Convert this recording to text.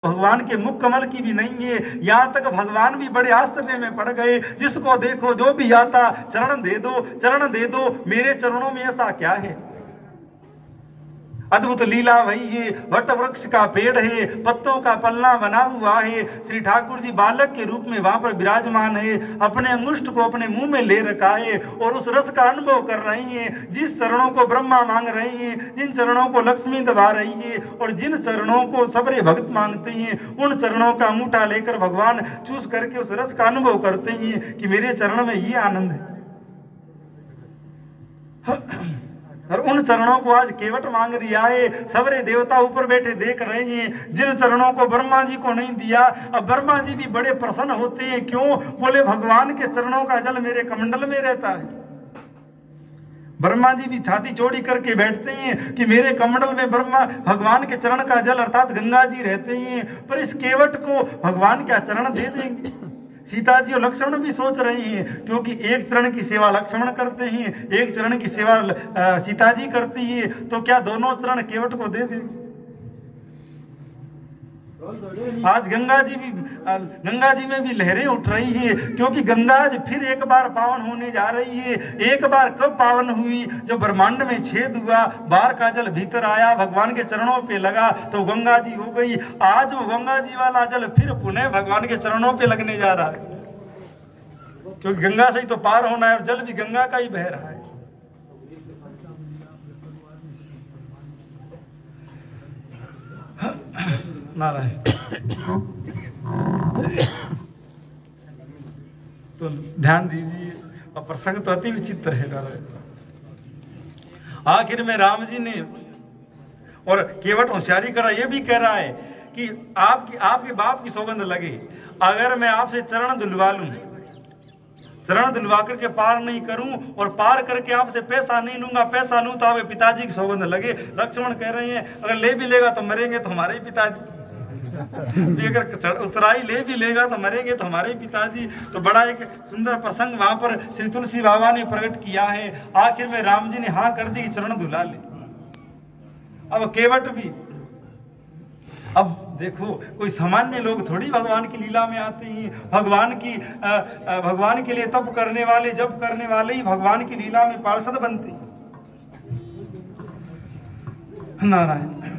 भगवान के मुख कमल की भी नहीं है। यहाँ तक भगवान भी बड़े आश्चर्य में पड़ गए। जिसको देखो जो भी आता चरण दे दो, मेरे चरणों में ऐसा क्या है। अद्भुत लीला भाई ये वट वृक्ष का पेड़ है, पत्तों का पल्ला बना हुआ है। श्री ठाकुर जी बालक के रूप में वहां पर विराजमान है, अपने अंगुष्ठ को अपने मुंह में ले रखा है और उस रस का अनुभव कर रही हैं। जिस चरणों को ब्रह्मा मांग रहे हैं, जिन चरणों को लक्ष्मी दबा रही है और जिन चरणों को सबरे भक्त मांगते हैं, उन चरणों का अंगूठा लेकर भगवान चूस करके उस रस का अनुभव करते हैं कि मेरे चरण में ये आनंद है। और उन चरणों को आज केवट मांग रिया है। सबरे देवता ऊपर बैठे देख रहे हैं। जिन चरणों को ब्रह्मा जी को नहीं दिया, अब ब्रह्मा जी भी बड़े प्रसन्न होते हैं। क्यों? बोले भगवान के चरणों का जल मेरे कमंडल में रहता है। ब्रह्मा जी भी छाती चौड़ी करके बैठते हैं कि मेरे कमंडल में ब्रह्मा भगवान के चरण का जल अर्थात गंगा जी रहते हैं। पर इस केवट को भगवान क्या चरण दे देंगे? सीता जी और लक्ष्मण भी सोच रहे हैं, क्योंकि एक चरण की सेवा लक्ष्मण करते हैं, एक चरण की सेवा सीता जी करती है, तो क्या दोनों चरण केवट को दे देंगे? आज गंगा जी में भी लहरें उठ रही है, क्योंकि गंगा आज फिर एक बार पावन होने जा रही है। एक बार कब पावन हुई? जो ब्रह्मांड में छेद हुआ, बाहर का जल भीतर आया, भगवान के चरणों पे लगा तो गंगा जी हो गई। आज वो गंगा जी वाला जल फिर पुनः भगवान के चरणों पे लगने जा रहा है, क्योंकि गंगा से ही तो पार होना है और जल भी गंगा का ही बह रहा है। नारायण। तो ध्यान दीजिए, और प्रसंग तो अति विचित्र है। आखिर में राम जी ने और केवट होशियारी करा, ये भी कह रहा है कि आपके बाप की सौगंध लगे, अगर मैं आपसे चरण धुलवा लूं, चरण धुलवा करके पार नहीं करूं और पार करके आपसे पैसा नहीं लूंगा, पैसा लूं तो आपके पिताजी की सौगंध लगे। लक्ष्मण कह रहे हैं अगर ले भी लेगा तो मरेंगे तो हमारे ही पिताजी, अगर उतराई ले भी लेगा तो मरेंगे तो हमारे ही पिताजी। तो बड़ा एक सुंदर प्रसंग वहां पर श्री तुलसी बाबा ने प्रकट किया है। आखिर में राम जी ने हाँ कर दी कि चरण धुला ले। अब केवट भी, अब देखो कोई सामान्य लोग थोड़ी भगवान की लीला में आते हैं। भगवान के लिए तप करने वाले, जप करने वाले ही भगवान की लीला में पार्षद बनते हैं। नारायण।